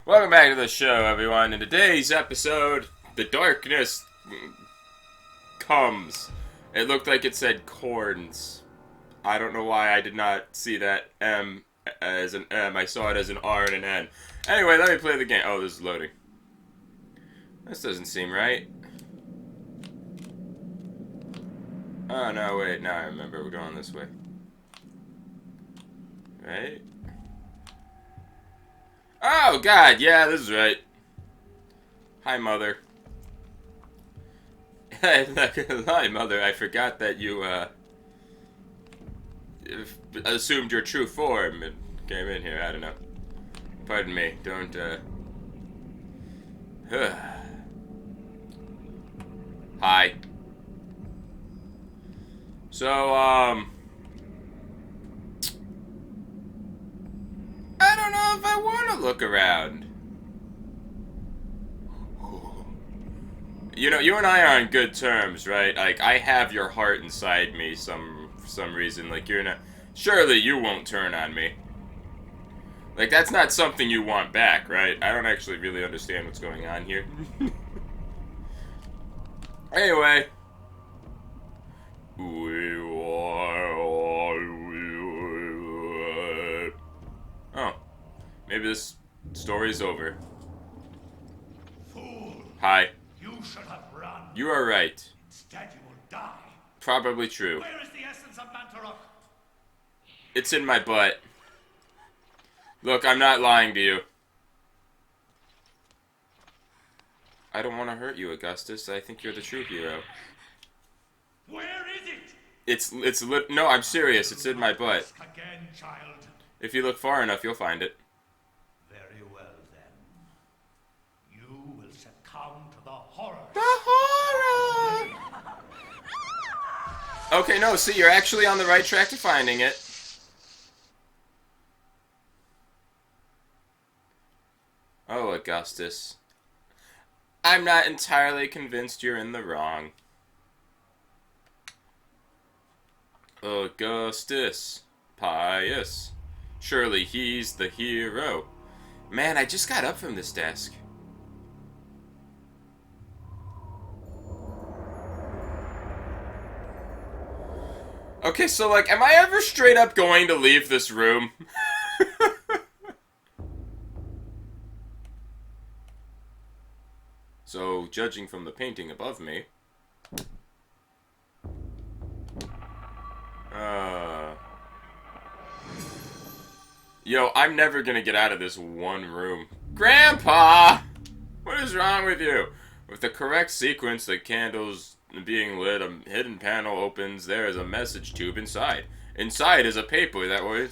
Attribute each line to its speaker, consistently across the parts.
Speaker 1: Welcome back to the show, everyone. In today's episode, the darkness comes. It looked like it said corns. I don't know why I did not see that M as an M. I saw it as an R and an N. Anyway, let me play the game. Oh, this is loading. This doesn't seem right. Oh, no, wait. Now I remember. We're going this way. Right? Oh, God. Yeah, this is right. Hi, Mother. I'm not gonna lie, Mother. I forgot that you, assumed your true form and came in here. I don't know. Pardon me. Don't, Hi. So, I don't know if I want to look around. You know, you and I are on good terms, right? Like, I have your heart inside me for some reason. Like, you're not... Surely you won't turn on me. Like, that's not something you want back, right? I don't actually really understand what's going on here. Anyway. Oh. Maybe this story's over.
Speaker 2: Fool!
Speaker 1: Hi.
Speaker 2: You should have run.
Speaker 1: You are right.
Speaker 2: Instead, you will die.
Speaker 1: Probably true.
Speaker 2: Where is the essence of Mantarok?
Speaker 1: It's in my butt. Look, I'm not lying to you. I don't want to hurt you, Augustus. I think you're the true hero.
Speaker 2: Where is it?
Speaker 1: No, I'm serious. It's in my butt.
Speaker 2: Ask again, child.
Speaker 1: If you look far enough, you'll find it.
Speaker 2: Very well, then. You will succumb to the horror.
Speaker 1: The horror! Okay, no, see, you're actually on the right track to finding it. Oh, Augustus. I'm not entirely convinced you're in the wrong. Augustus. Pious. Surely he's the hero. Man, I just got up from this desk. Okay, so, like, am I ever straight up going to leave this room? So, judging from the painting above me... Yo, I'm never gonna get out of this one room. Grandpa! What is wrong with you? With the correct sequence, the candles being lit, a hidden panel opens, there is a message tube inside. Inside is a paper that will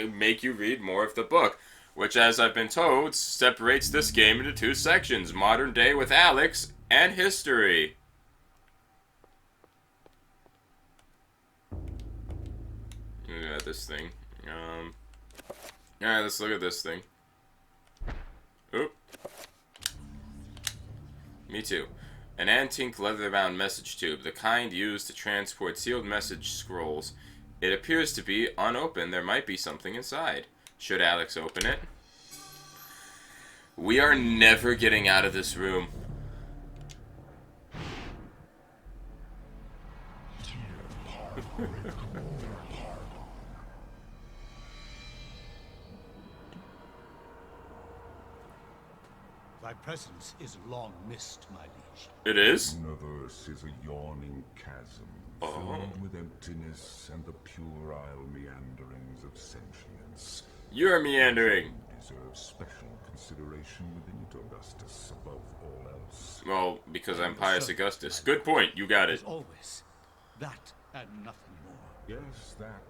Speaker 1: make you read more of the book, which, as I've been told, separates this game into two sections, modern day with Alex and history. Look at this thing. Alright, let's look at this thing. Oop. Me too. An antique leather-bound message tube, the kind used to transport sealed message scrolls. It appears to be unopened. There might be something inside. Should Alex open it? We are never getting out of this room.
Speaker 2: Thy presence is long missed, my liege.
Speaker 1: It is?
Speaker 3: The universe is a yawning chasm, filled with emptiness and the puerile meanderings of sentience.
Speaker 1: You're meandering.
Speaker 3: You deserve special consideration within it, Augustus, above all else.
Speaker 1: Well, because I'm Pious Augustus. Good point. You got it.
Speaker 2: As always, that and nothing more.
Speaker 3: Yes, that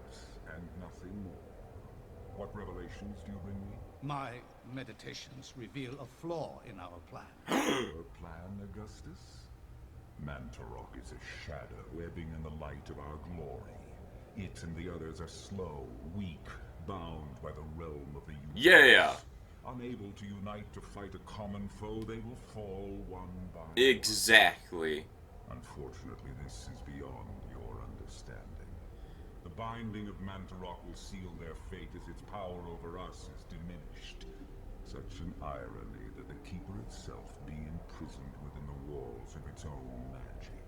Speaker 3: and nothing more. What revelations do you bring me?
Speaker 2: My meditations reveal a flaw in our plan.
Speaker 3: Your plan, Augustus? Mantarok is a shadow ebbing in the light of our glory. It and the others are slow, weak, bound by the realm of the universe.
Speaker 1: Yeah.
Speaker 3: Unable to unite to fight a common foe, they will fall one by one.
Speaker 1: Exactly.
Speaker 3: Unfortunately, this is beyond your understanding. The binding of Mantarok will seal their fate as its power over us is diminished. Such an irony that the Keeper itself be imprisoned within the walls of its own magic.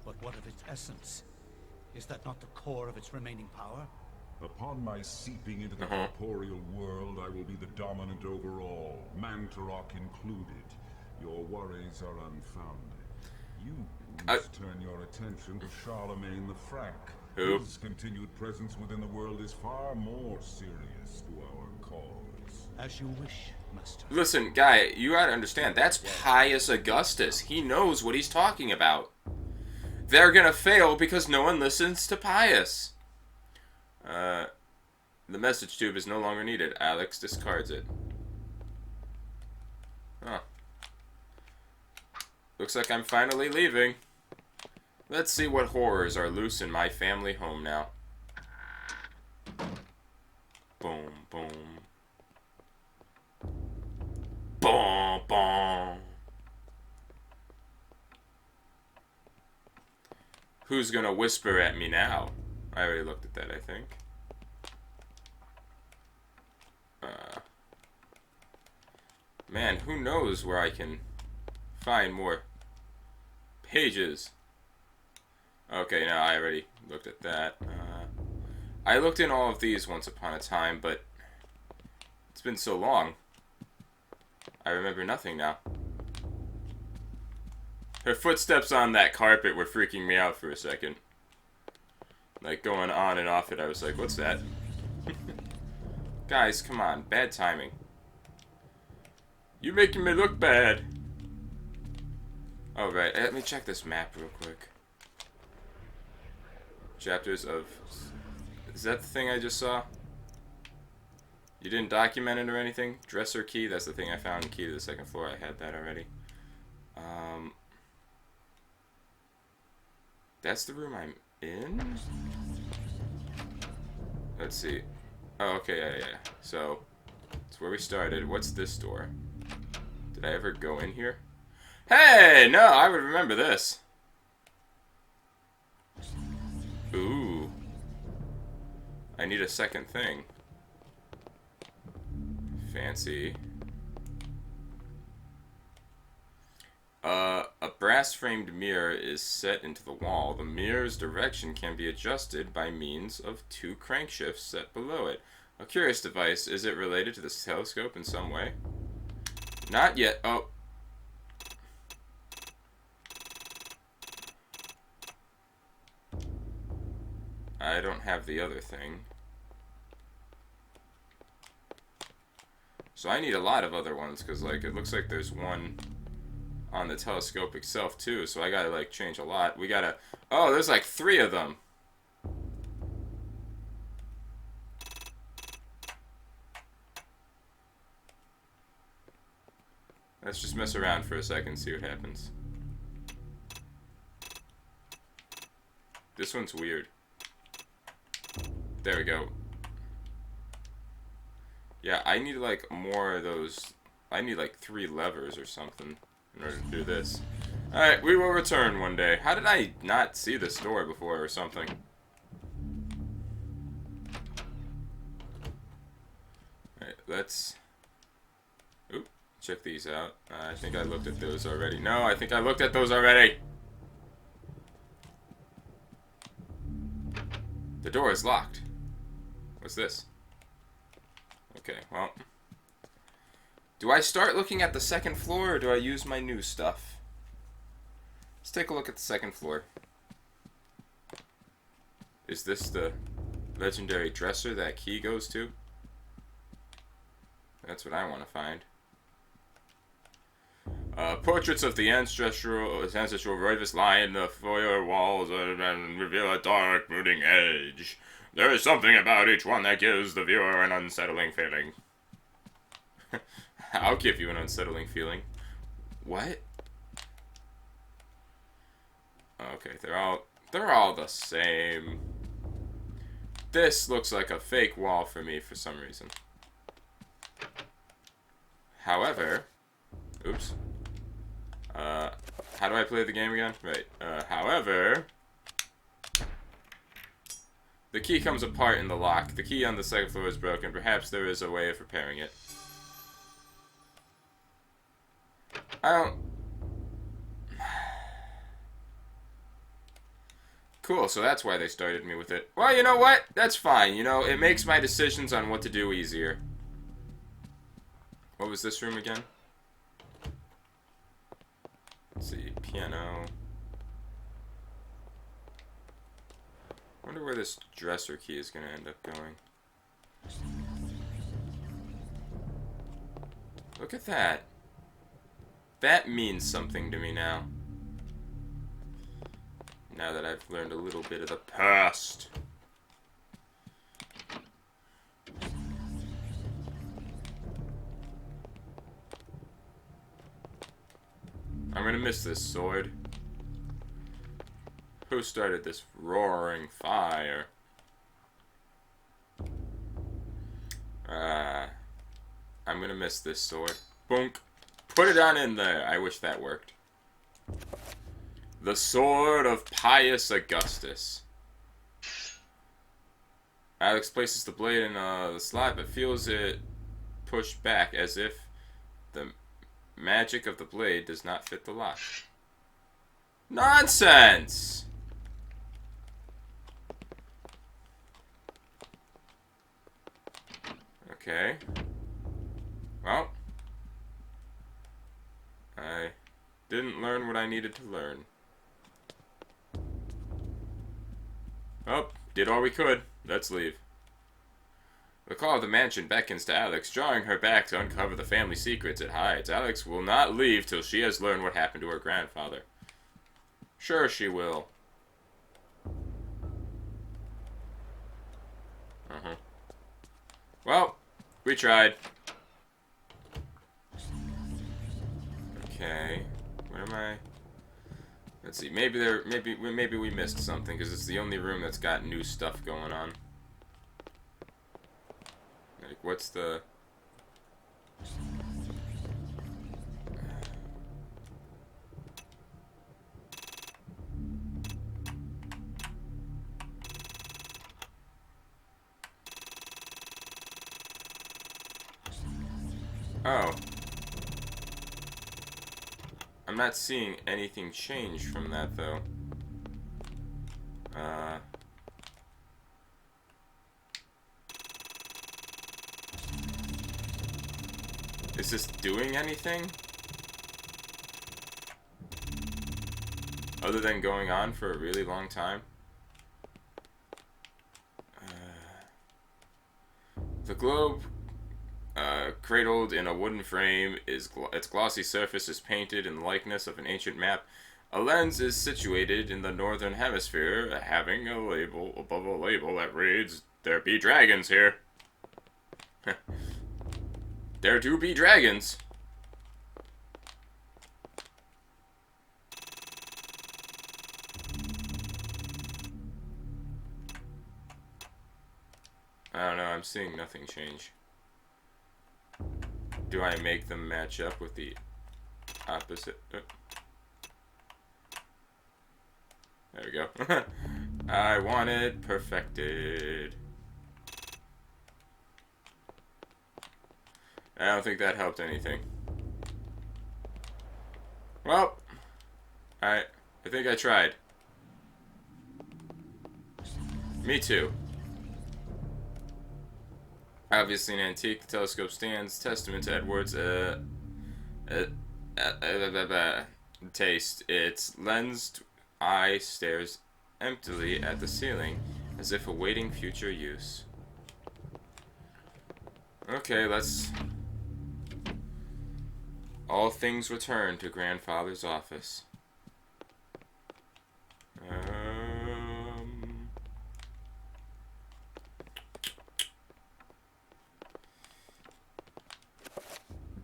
Speaker 2: But what of its essence? Is that not the core of its remaining power?
Speaker 3: Upon my seeping into the corporeal world, I will be the dominant over all, Mantarok included. Your worries are unfounded. You must turn your attention to Charlemagne the Frank.
Speaker 1: Who?
Speaker 3: His continued presence within the world is far more serious to our cause.
Speaker 2: As you wish, Master.
Speaker 1: Listen, guy, you gotta understand, that's Pius Augustus. He knows what he's talking about. They're gonna fail because no one listens to Pius. The message tube is no longer needed. Alex discards it. Huh. Looks like I'm finally leaving. Let's see what horrors are loose in my family home now. Boom, boom. Boom, boom. Who's gonna whisper at me now? I already looked at that, I think. Man, who knows where I can find more pages. Okay, now I already looked at that. I looked in all of these once upon a time, but it's been so long. I remember nothing now. Her footsteps on that carpet were freaking me out for a second. Like, going on and off it, I was like, what's that? Guys, come on. Bad timing. You're making me look bad. Oh, right. Let me check this map real quick. Chapters of... Is that the thing I just saw? You didn't document it or anything? Dresser key, that's the thing I found. Key to the second floor, I had that already. That's the room I'm in? Let's see. Oh, okay, yeah. So, it's where we started. What's this door? Did I ever go in here? Hey, no, I would remember this. Ooh. I need a second thing. Fancy. A brass-framed mirror is set into the wall. The mirror's direction can be adjusted by means of two crankshafts set below it. A curious device. Is it related to this telescope in some way? Not yet. Oh. I don't have the other thing. So I need a lot of other ones, because, like, it looks like there's one on the telescope itself, too. So I gotta, like, change a lot. We gotta... Oh, there's, like, 3 of them. Let's just mess around for a second, see what happens. This one's weird. There we go. Yeah, I need like more of those. I need like 3 levers or something in order to do this. Alright, we will return one day. How did I not see this door before or something? Alright, let's... Oop, check these out. I think I looked at those already. No, I think I looked at those already. The door is locked. What's this? Okay, well. Do I start looking at the second floor, or do I use my new stuff? Let's take a look at the second floor. Is this the legendary dresser that key goes to? That's what I want to find. Portraits of the ancestral Roivus lie in the foyer walls and reveal a dark, brooding edge. There is something about each one that gives the viewer an unsettling feeling. I'll give you an unsettling feeling. What? Okay, they're all the same. This looks like a fake wall for me for some reason. However, oops. How do I play the game again? Right. However, the key comes apart in the lock. The key on the second floor is broken. Perhaps there is a way of repairing it. I don't... Cool, so that's why they started me with it. Well, you know what? That's fine. You know, it makes my decisions on what to do easier. What was this room again? Let's see, piano. Wonder where this dresser key is going to end up going. Look at that. That means something to me now. Now that I've learned a little bit of the past. I'm gonna miss this sword. Who started this roaring fire? I'm gonna miss this sword. Boonk. Put it on in there. I wish that worked. The Sword of Pius Augustus. Alex places the blade in the slot, but feels it pushed back as if the magic of the blade does not fit the lock. Nonsense! Okay. Well, I didn't learn what I needed to learn. Oh, did all we could. Let's leave. The call of the mansion beckons to Alex, drawing her back to uncover the family secrets it hides. Alex will not leave till she has learned what happened to her grandfather. Sure she will. Well, we tried. Okay. Where am I? Let's see. Maybe we missed something because it's the only room that's got new stuff going on. Like, what's the... Oh. I'm not seeing anything change from that, though. Is this doing anything? Other than going on for a really long time? The globe, cradled in a wooden frame, its glossy surface is painted in the likeness of an ancient map. A lens is situated in the northern hemisphere, having a label above a label that reads, "There be dragons here." There do be dragons. I don't know, I'm seeing nothing change. Do I make them match up with the opposite? Oh. There we go. I want it perfected. I don't think that helped anything. Well, I think I tried. Me too. Obviously an antique, the telescope stands testament to Edward's taste. Its lensed eye stares emptily at the ceiling, as if awaiting future use. Okay, let's... All things return to grandfather's office.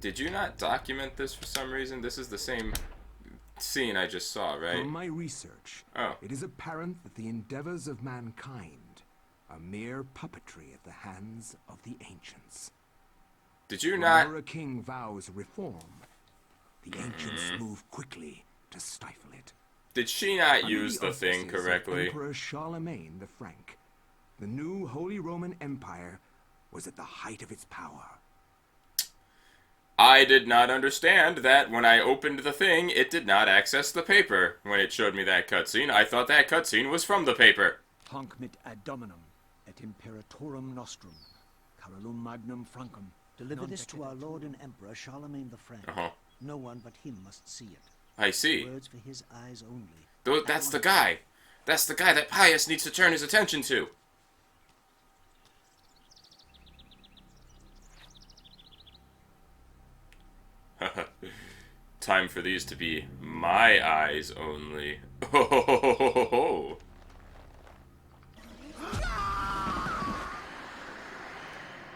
Speaker 1: Did you not document this for some reason? This is the same scene I just saw, right?
Speaker 4: From my research, it is apparent that the endeavors of mankind are mere puppetry at the hands of the ancients.
Speaker 1: Did you not...
Speaker 4: Whenever a king vows reform, the ancients move quickly to stifle it.
Speaker 1: Did she not
Speaker 4: Under
Speaker 1: use the thing
Speaker 4: auspices of
Speaker 1: correctly?
Speaker 4: Emperor Charlemagne the Frank, the new Holy Roman Empire was at the height of its power.
Speaker 1: I did not understand that when I opened the thing, it did not access the paper. When it showed me that cutscene, I thought that cutscene was from the paper.
Speaker 4: Hanc mit ad dominum et imperatorum nostrum, carolum magnum francum.
Speaker 5: Deliver this to our Lord and Emperor Charlemagne the Frank. No one but him must see it.
Speaker 1: I see.
Speaker 5: Words for his eyes only.
Speaker 1: That's the guy. That's the guy that Pius needs to turn his attention to. Time for these to be my eyes only. Oh.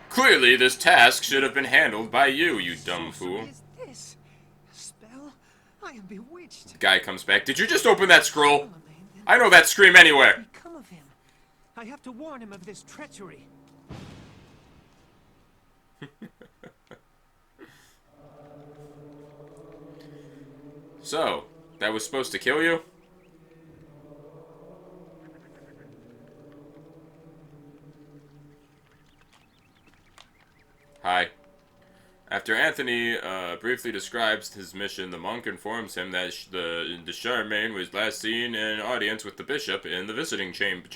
Speaker 1: Clearly, this task should have been handled by you, you dumb fool.
Speaker 6: What is this? A spell? I am bewitched.
Speaker 1: Guy comes back. Did you just open that scroll? I know that scream anywhere.
Speaker 6: Come of him. I have to warn him of this treachery.
Speaker 1: So, that was supposed to kill you? Hi. After Anthony briefly describes his mission, the monk informs him that the Charlemagne was last seen in audience with the bishop in the visiting chamber.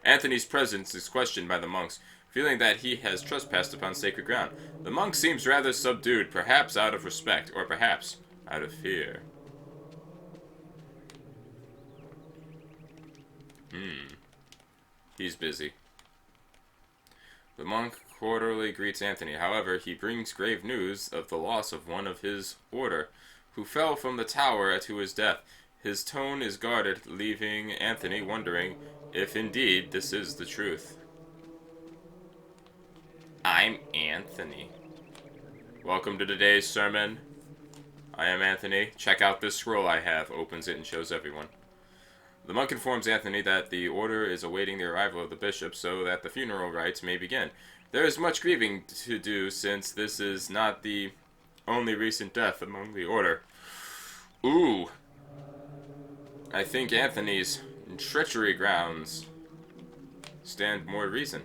Speaker 1: Anthony's presence is questioned by the monks, feeling that he has trespassed upon sacred ground. The monk seems rather subdued, perhaps out of respect, or perhaps out of fear. He's busy. The monk cordially greets Anthony. However, he brings grave news of the loss of one of his order, who fell from the tower to his death. His tone is guarded, leaving Anthony wondering if indeed this is the truth. I'm Anthony. Welcome to today's sermon. I am Anthony. Check out this scroll I have. Opens it and shows everyone. The monk informs Anthony that the order is awaiting the arrival of the bishop so that the funeral rites may begin. There is much grieving to do since this is not the only recent death among the order. Ooh. I think Anthony's treachery grounds stand more reason.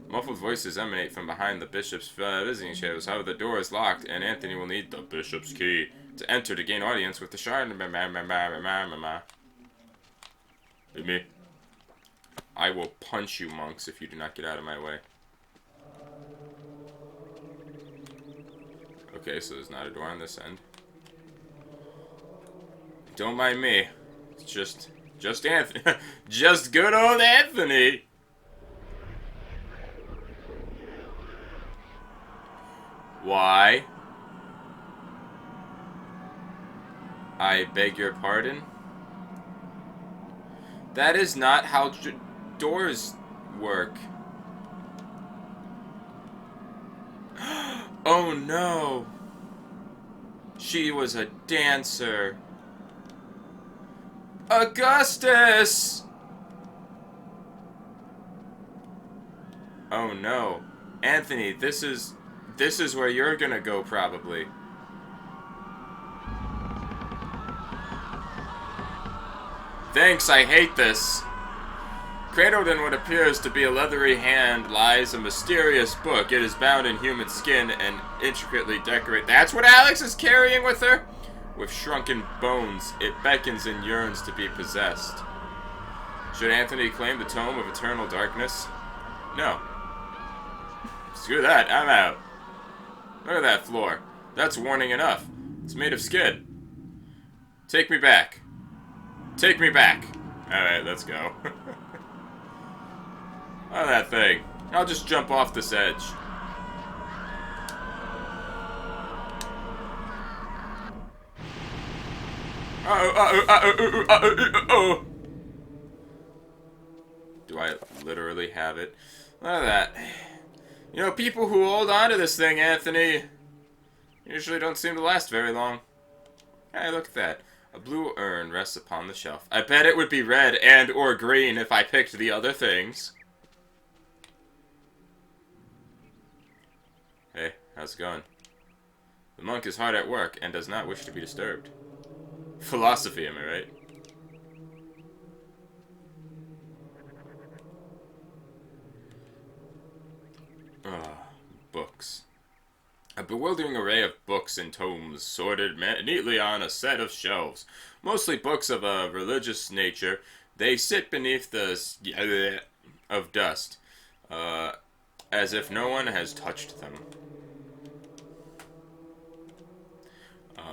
Speaker 1: Muffled voices emanate from behind the bishop's visiting chairs. However, the door is locked, and Anthony will need the bishop's key to enter to gain audience with the Charlemagne. Hey, me. I will punch you, monks, if you do not get out of my way. Okay, so there's not a door on this end. Don't mind me. It's just Anthony. Just good old Anthony. Why? I beg your pardon? That is not how doors work. Oh no! She was a dancer. Augustus! Oh no. Anthony, this is where you're gonna go, probably. Thanks, I hate this. Cradled in what appears to be a leathery hand lies a mysterious book. It is bound in human skin and intricately decorated. That's what Alex is carrying with her? With shrunken bones, it beckons and yearns to be possessed. Should Anthony claim the tome of eternal darkness? No. Screw that, I'm out. Look at that floor. That's warning enough. It's made of skin. Take me back. Take me back. Alright, let's go. Oh, that thing. I'll just jump off this edge. Do I literally have it? Look at that. You know, people who hold on to this thing, Anthony, usually don't seem to last very long. Hey, look at that. A blue urn rests upon the shelf. I bet it would be red and or green if I picked the other things. Hey, how's it going? The monk is hard at work and does not wish to be disturbed. Philosophy, am I right? bewildering array of books and tomes sorted neatly on a set of shelves. Mostly books of a religious nature. They sit beneath the of dust, as if no one has touched them.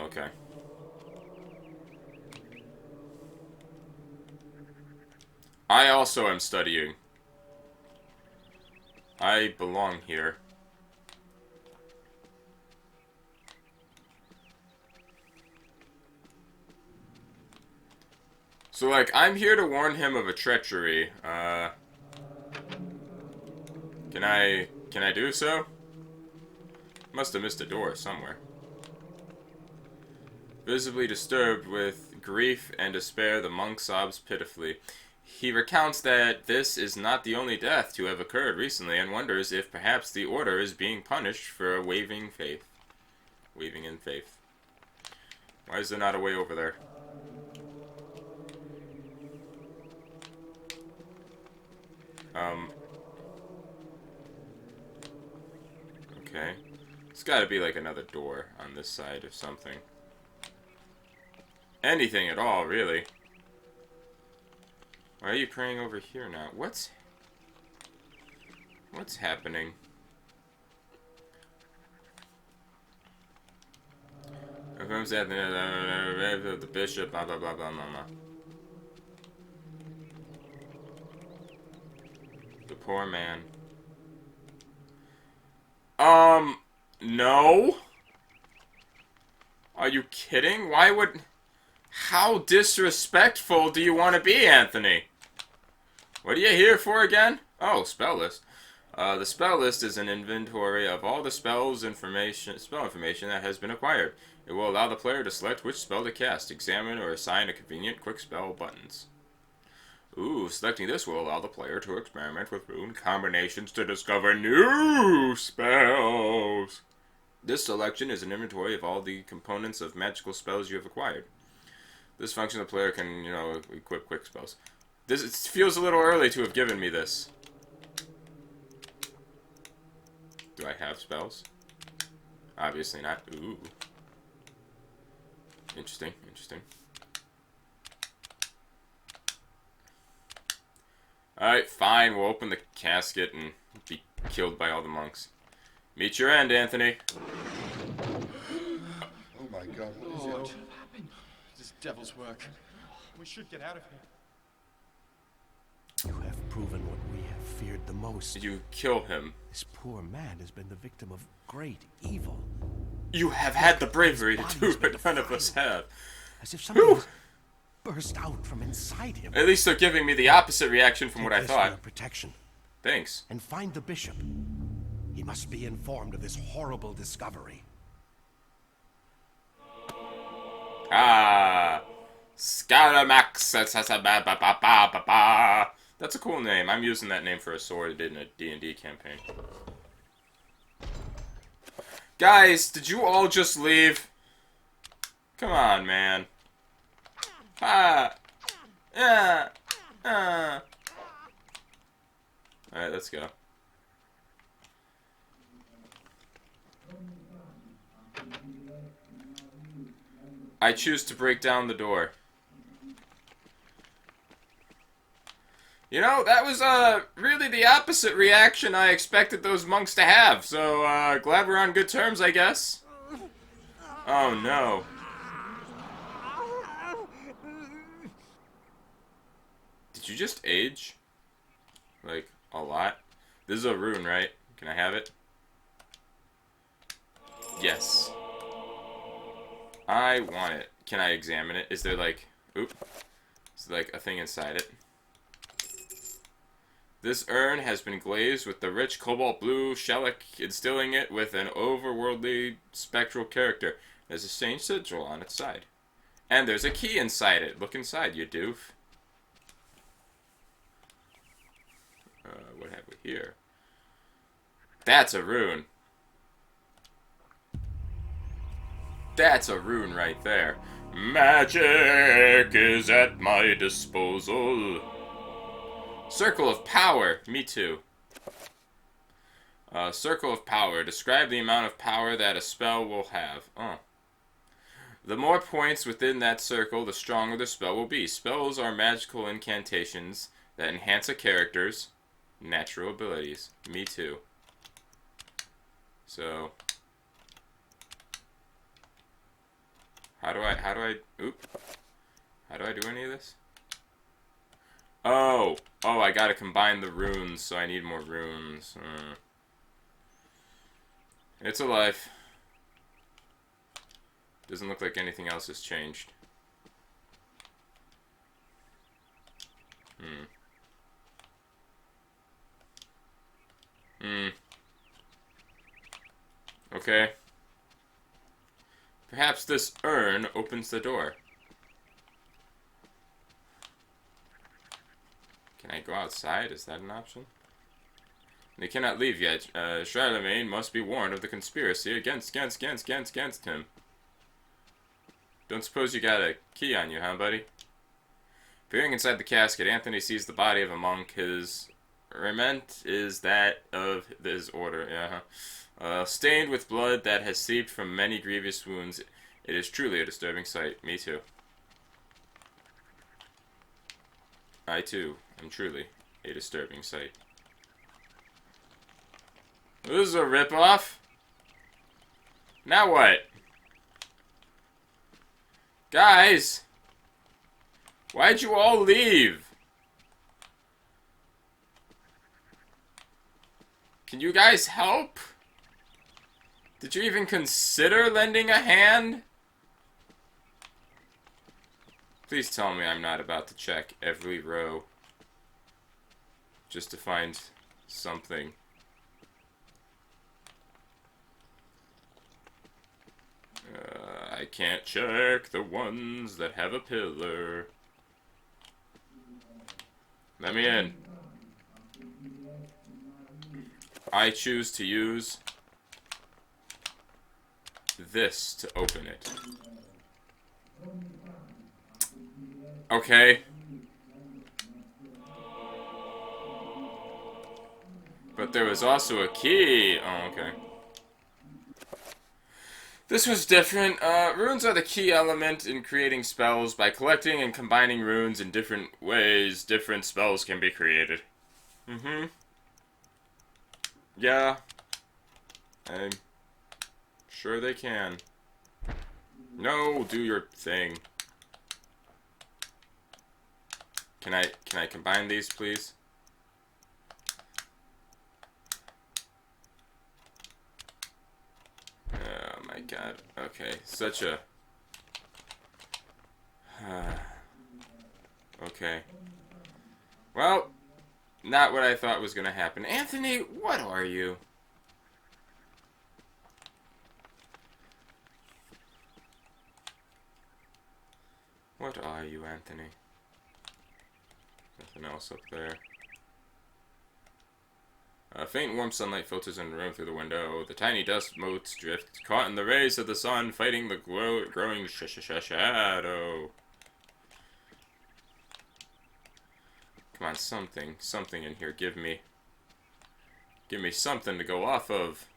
Speaker 1: Okay. I also am studying. I belong here. So, like, I'm here to warn him of a treachery. Can I do so? Must have missed a door somewhere. Visibly disturbed with grief and despair, the monk sobs pitifully. He recounts that this is not the only death to have occurred recently and wonders if perhaps the order is being punished for waving faith. Waving in faith. Why is there not a way over there? Okay. There's gotta be like another door on this side or something. Anything at all, really. Why are you praying over here now? What's happening? The bishop, blah blah blah blah blah blah. The poor man. No? Are you kidding? Why would... How disrespectful do you want to be, Anthony? What are you here for again? Oh, spell list. The spell list is an inventory of all the spell information that has been acquired. It will allow the player to select which spell to cast, examine, or assign a convenient quick spell buttons. Ooh, selecting this will allow the player to experiment with rune combinations to discover new spells. This selection is an inventory of all the components of magical spells you have acquired. This function, the player can, equip quick spells. It feels a little early to have given me this. Do I have spells? Obviously not. Ooh. Interesting, interesting. Alright, fine. We'll open the casket and be killed by all the monks. Meet your end, Anthony.
Speaker 7: Oh my god, what is it?
Speaker 8: What happened? This devil's work. We should get out of here.
Speaker 2: You have proven what we have feared the most.
Speaker 1: Did you kill him?
Speaker 2: This poor man has been the victim of great evil.
Speaker 1: You have had the bravery to do what none of us have.
Speaker 2: As if something has burst out from inside him.
Speaker 1: At least they're giving me the opposite reaction from what I thought.
Speaker 2: Protection.
Speaker 1: Thanks.
Speaker 2: And find the bishop. He must be informed of this horrible discovery.
Speaker 1: Ah, Scaramax. That's a cool name. I'm using that name for a sword in a D&D campaign. Guys, did you all just leave? Come on, man. Ah. Yeah. Alright, let's go. I choose to break down the door. You know, that was really the opposite reaction I expected those monks to have. So, glad we're on good terms, I guess. Oh, no. Did you just age? Like, a lot? This is a rune, right? Can I have it? Yes. I want it. Can I examine it? Is there like... Oop. Is there like a thing inside it? This urn has been glazed with the rich cobalt blue shellac, instilling it with an overworldly spectral character. There's a strange sigil on its side. And there's a key inside it. Look inside, you doof. What have we here? That's a rune. That's a rune right there. Magic is at my disposal. Circle of power. Me too. Circle of power. Describe the amount of power that a spell will have. Oh. The more points within that circle, the stronger the spell will be. Spells are magical incantations that enhance a character's natural abilities. Me too. So, how do I do any of this? Oh, I gotta combine the runes, so I need more runes. It's a life. Doesn't look like anything else has changed. Okay. Perhaps this urn opens the door. Can I go outside? Is that an option? They cannot leave yet. Charlemagne must be warned of the conspiracy against him. Don't suppose you got a key on you, huh, buddy? Peering inside the casket, Anthony sees the body of a monk. His raiment is that of his order. Stained with blood that has seeped from many grievous wounds. It is truly a disturbing sight. Me too. I too am truly a disturbing sight. This is a ripoff. Now what? Guys! Why'd you all leave? Can you guys help? Did you even consider lending a hand? Please tell me I'm not about to check every row just to find something. I can't check the ones that have a pillar. Let me in. I choose to use this to open it. Okay. But there was also a key. Oh, okay. This was different. Runes are the key element in creating spells. By collecting and combining runes in different ways, different spells can be created. Yeah. I'm sure they can. No, do your thing. Can I combine these, please? Oh my god. Okay, such a... okay. Well, not what I thought was gonna happen. Anthony, what are you? What are you, Anthony? Nothing else up there. Faint warm sunlight filters in the room through the window. The tiny dust motes drift, caught in the rays of the sun, fighting the growing shadow. Come on, something in here. Give me something to go off of.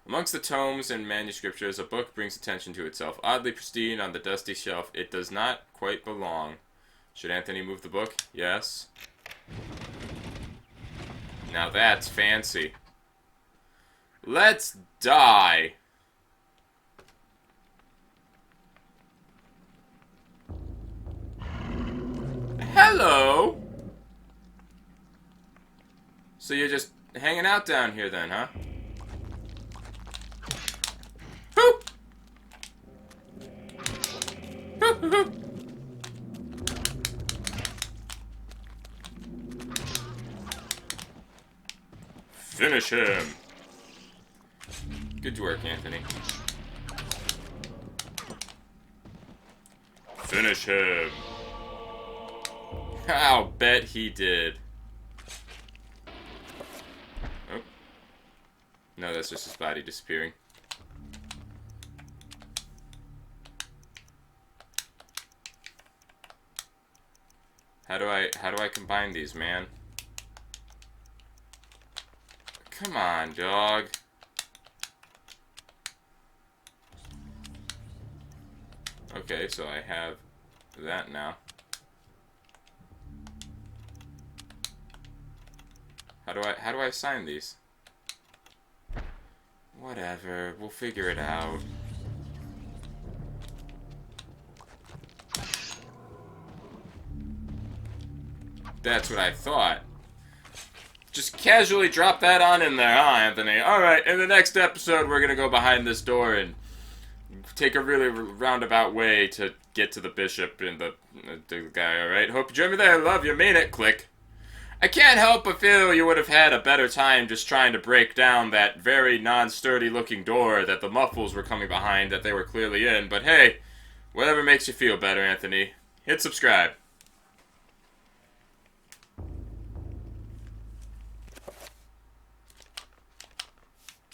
Speaker 1: Amongst the tomes and manuscriptures, a book brings attention to itself. Oddly pristine on the dusty shelf, it does not quite belong. Should Anthony move the book? Yes. Now that's fancy. Let's die. Hello. So you're just hanging out down here then, huh? Hoop. Hoop, hoop, hoop. Finish him. Good work, Anthony. Finish him. I'll bet he did. Oh. No, that's just his body disappearing. How do I combine these, man? Come on, dog. Okay, so I have that now. How do I sign these? Whatever, we'll figure it out. That's what I thought. Just casually drop that on in there, huh, Anthony? Alright, in the next episode, we're gonna go behind this door and take a really roundabout way to get to the bishop and the guy, alright? Hope you join me there. Love you. Mean it. Click. I can't help but feel you would have had a better time just trying to break down that very non-sturdy looking door that the muffles were coming behind that they were clearly in. But hey, whatever makes you feel better, Anthony. Hit subscribe.